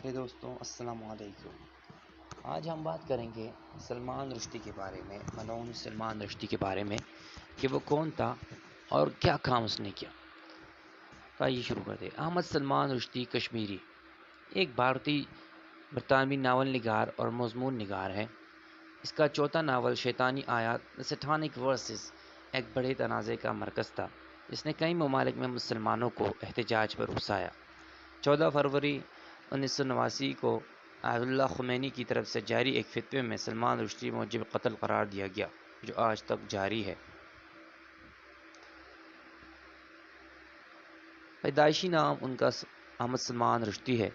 پیارے دوستوں السلام علیکم۔ آج ہم بات کریں گے سلمان رشدی کے بارے میں، ملعون سلمان رشدی کے بارے میں کہ وہ کون تھا اور کیا کام اس نے کیا۔ تو آئیے شروع کرتے ہیں۔ احمد سلمان رشدی کشمیری ایک بھارتی برطانوی ناول نگار اور مضمون نگار ہے۔ اس کا چوتھا ناول شیطانی آیات سیٹانک ورسز ایک بڑے تنازع کا مرکز تھا جس نے کئی ممالک میں مسلمانوں کو احتجاج پر اکسایا۔ 14 فروری 1989 کو آیت اللہ خمینی کی طرف سے جاری ایک فتوے میں سلمان رشدی موجب قتل قرار دیا گیا، جو آج تک جاری ہے۔ پیدائشی نام ان کا احمد سلمان رشدی ہے۔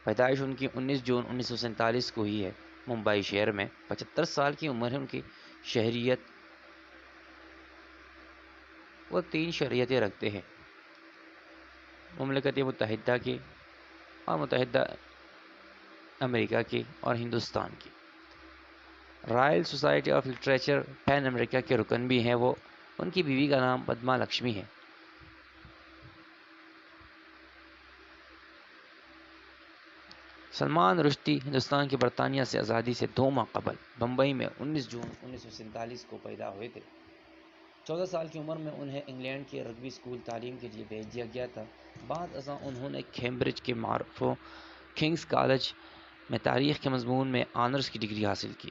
پیدائش ان کی 19 جون 1947 کو ہوئی ہے، ممبئی شہر میں۔ 75 سال کی عمر ہے ان کی۔ شہریت وہ 3 شہریتیں رکھتے ہیں: مملکت متحدہ کی اور متحدہ امریکہ کی اور ہندوستان کی۔ Royal Society of Literature PEN America کے رکن بھی ہیں وہ۔ ان کی بیوی کا نام پدما لکشمی ہے۔ سلمان رشدی ہندوستان کی برطانیہ سے آزادی سے 2 ماہ قبل بمبئی میں 19 جون 1947 کو پیدا ہوئے تھے۔ 14 سال کی عمر میں انہیں انگلینڈ کے رگبی اسکول تعلیم کے لیے بھیج دیا گیا تھا۔ بعد ازاں انہوں نے کیمبرج کے معروف کنگز کالج میں تاریخ کے مضمون میں آنرز کی ڈگری حاصل کی۔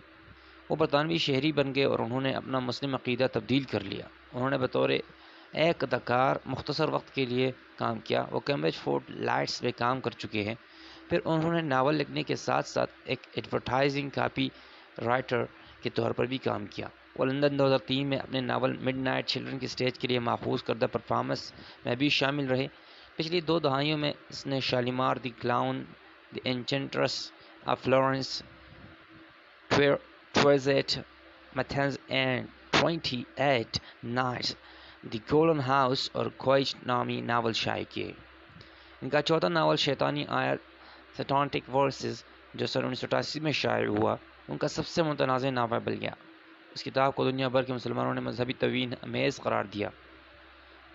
وہ برطانوی شہری بن گئے اور انہوں نے اپنا مسلم عقیدہ تبدیل کر لیا۔ انہوں نے بطور ایک اداکار مختصر وقت کے لیے کام کیا۔ وہ کیمبرج فوٹ لائٹس میں کام کر چکے ہیں۔ پھر انہوں نے ناول لکھنے کے ساتھ ساتھ ایک ایڈورٹائزنگ کاپی رائٹر کے طور پر بھی کام کیا۔ وہ لندن 2003 میں اپنے ناول مڈ نائٹ چلڈرن کی اسٹیج کے لیے محفوظ کردہ پرفارمنس میں بھی شامل رہے۔ پچھلی 2 دہائیوں میں اس نے Shalimar, the clown, the enchantress of Florence, ٹویزٹ میتھنز and 28 nights, the golden house اور کوئچ نامی ناول شائع کیے۔ ان کا چوتھا ناول شیطانی آیات سیٹانک ورسز، جو سن 1988 میں شائع ہوا، ان کا سب سے متنازع ناول بن گیا۔ اس کتاب کو دنیا بھر کے مسلمانوں نے مذہبی توہین آمیز قرار دیا۔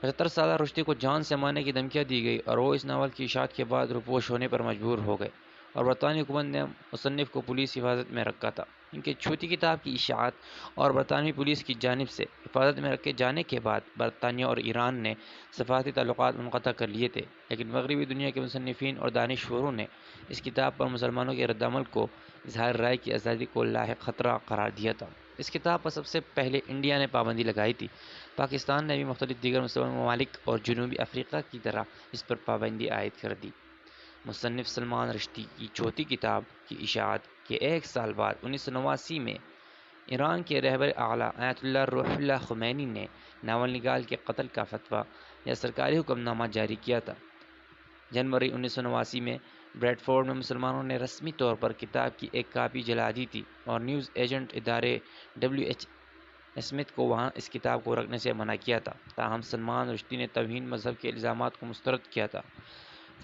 75 سالہ رشدی کو جان سے مارنے کی دھمکیاں دی گئی اور وہ اس ناول کی اشاعت کے بعد روپوش ہونے پر مجبور ہو گئے اور برطانوی حکومت نے مصنف کو پولیس حفاظت میں رکھا تھا۔ ان کی چوتھی کتاب کی اشاعت اور برطانوی پولیس کی جانب سے حفاظت میں رکھے جانے کے بعد برطانیہ اور ایران نے سفارتی تعلقات منقطع کر لیے تھے، لیکن مغربی دنیا کے مصنفین اور دانشوروں نے اس کتاب پر مسلمانوں کے رد عمل کو اظہار رائے کی آزادی کو لاحق خطرہ قرار دیا تھا۔ اس کتاب پر سب سے پہلے انڈیا نے پابندی لگائی تھی۔ پاکستان نے بھی مختلف دیگر مسلمان ممالک اور جنوبی افریقہ کی طرح اس پر پابندی عائد کر دی۔ مصنف سلمان رشدی کی چوتھی کتاب کی اشاعت کے 1 سال بعد 1989 میں ایران کے رہبر اعلیٰ آیت اللہ روح اللہ خمینی نے ناول نگار کے قتل کا فتویٰ یا سرکاری حکم نامہ جاری کیا تھا۔ جنوری 1989 میں بریڈ فورڈ میں مسلمانوں نے رسمی طور پر کتاب کی ایک کاپی جلا دی تھی اور نیوز ایجنٹ ادارے WH اسمتھ کو وہاں اس کتاب کو رکھنے سے منع کیا تھا۔ تاہم سلمان رشدی نے توہین مذہب کے الزامات کو مسترد کیا تھا۔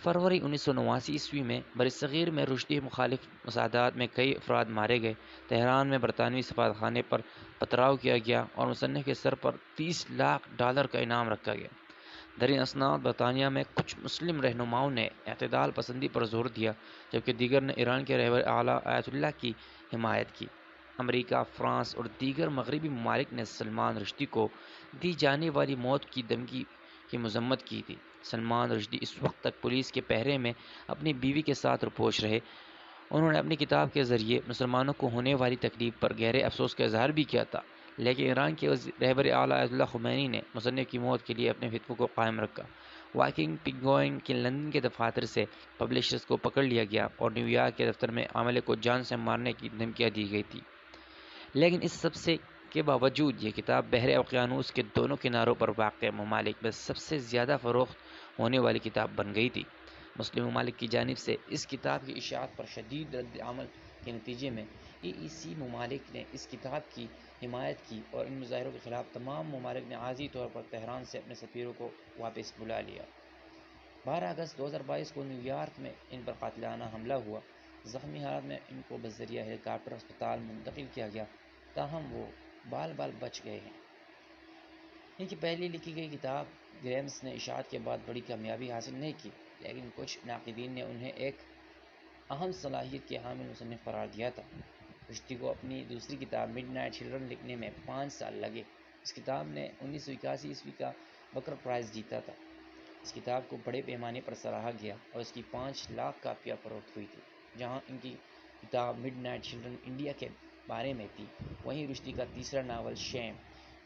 فروری 1989 عیسوی میں برصغیر میں رشدی مخالف مصادات میں کئی افراد مارے گئے۔ تہران میں برطانوی سفارتخانے پر پتھراؤ کیا گیا اور مصنف کے سر پر $30 لاکھ کا انعام رکھا گیا۔ دریں اسناد برطانیہ میں کچھ مسلم رہنماؤں نے اعتدال پسندی پر زور دیا، جبکہ دیگر نے ایران کے رہبر اعلیٰ آیت اللہ کی حمایت کی۔ امریکہ، فرانس اور دیگر مغربی ممالک نے سلمان رشدی کو دی جانے والی موت کی دھمکی کی مذمت کی تھی۔ سلمان رشدی اس وقت تک پولیس کے پہرے میں اپنی بیوی کے ساتھ روپوش رہے۔ انہوں نے اپنی کتاب کے ذریعے مسلمانوں کو ہونے والی تکلیف پر گہرے افسوس کا اظہار بھی کیا تھا، لیکن ایران کے رہبر اعلیٰ آیت اللہ خمینی نے مصنف کی موت کے لیے اپنے فتوے کو قائم رکھا۔ وائکنگ پنگوئن کے لندن کے دفاتر سے پبلشرز کو پکڑ لیا گیا اور نیو یارک کے دفتر میں عملے کو جان سے مارنے کی دھمکیاں دی گئی تھی، لیکن اس سب سے کے باوجود یہ کتاب بحر اوقیانوس کے دونوں کناروں پر واقع ممالک میں سب سے زیادہ فروخت ہونے والی کتاب بن گئی تھی۔ مسلم ممالک کی جانب سے اس کتاب کی اشاعت پر شدید رد عمل کے نتیجے میں EEC ممالک نے اس کتاب کی حمایت کی اور ان مظاہروں کے خلاف تمام ممالک نے عارضی طور پر تہران سے اپنے سفیروں کو واپس بلا لیا۔ 12 اگست 2022 کو نیو یارک میں ان پر قاتلانہ حملہ ہوا۔ زخمی حالت میں ان کو بذریعہ ہیلی کاپٹر ہسپتال منتقل کیا گیا، تاہم وہ بال بچ گئے ہیں۔ ان کی پہلی لکھی گئی کتاب گریمز نے اشاعت کے بعد بڑی کامیابی حاصل نہیں کی، لیکن کچھ ناقدین نے انہیں ایک اہم صلاحیت کے حامل مصنف قرار دیا تھا۔ رشدی کو اپنی دوسری کتاب مڈ نائٹ چلڈرن لکھنے میں 5 سال لگے۔ اس کتاب نے 1981 کا بکر پرائز جیتا تھا۔ اس کتاب کو بڑے پیمانے پر سراہا گیا اور اس کی 5 لاکھ کاپیاں فروخت ہوئی تھی۔ جہاں ان کی کتاب مڈ نائٹ چلڈرن انڈیا کے بارے میں تھی، وہیں رشدی کا تیسرا ناول شیم،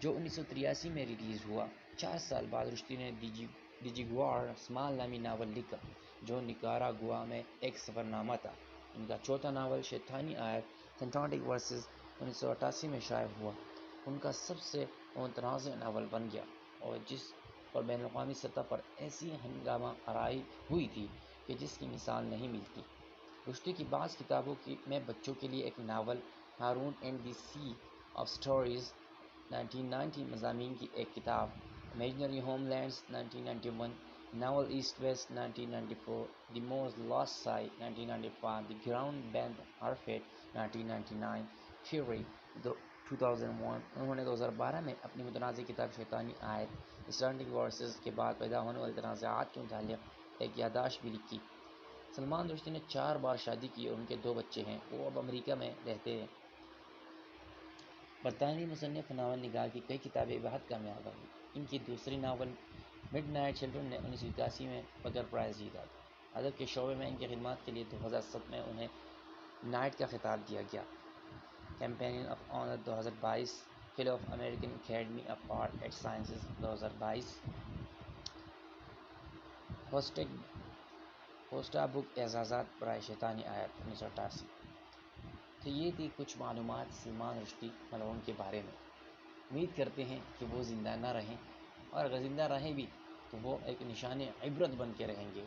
جو 1983 میں ریلیز ہوا۔ 4 سال بعد رشدی نے ڈیجیگوار اسمال نامی ناول لکھا، جو نکاراگوا میں ایک سفر نامہ تھا۔ ان کا چوتھا ناول شیطانی آیت سینٹانٹک ورسز 1988 میں شائع ہوا۔ ان کا سب سے متنازع ناول بن گیا اور جس پر بین الاقوامی سطح پر ایسی ہنگامہ آرائی ہوئی تھی کہ جس کی مثال نہیں ملتی۔ رشدی کی بعض کتابوں میں بچوں کے لیے ایک ناول Haroun and the sea of stories 1990، مضامین کی ایک کتاب امیجنری ہوم لینڈز 1991، ناول east west 1994، the moor's last sigh 1995، the ground beneath her feet 1999، fury 2001۔ انہوں نے 2012 میں اپنی متنازع کتاب شیطانی آیت سینٹانٹک ورسز کے بعد پیدا ہونے والے تنازعات کے متعلق ایک یادداشت بھی لکھی۔ سلمان رشدی نے 4 بار شادی کی اور ان کے 2 بچے ہیں۔ وہ اب امریکہ میں رہتے ہیں۔ برطانوی مصنف و ناول نگار کی کئی کتابیں بہت کامیاب رہیں۔ ان کی دوسری ناول مڈ نائٹ چلڈرن نے 1981 میں بکر پرائز جیتا تھا۔ ادب کے شعبے میں ان کی خدمات کے لیے 2007 میں انہیں نائٹ کا خطاب دیا گیا۔ Companion of honour 2022، fellow of American academy of art and sciences 2022، ہوسٹا بک اعزازات برائے شیطانی آیت 1988۔ تو یہ تھی کچھ معلومات سلمان رشدی ملعون کے بارے میں۔ امید کرتے ہیں کہ وہ زندہ نہ رہیں، اور اگر زندہ رہیں بھی تو وہ ایک نشان عبرت بن کے رہیں گے۔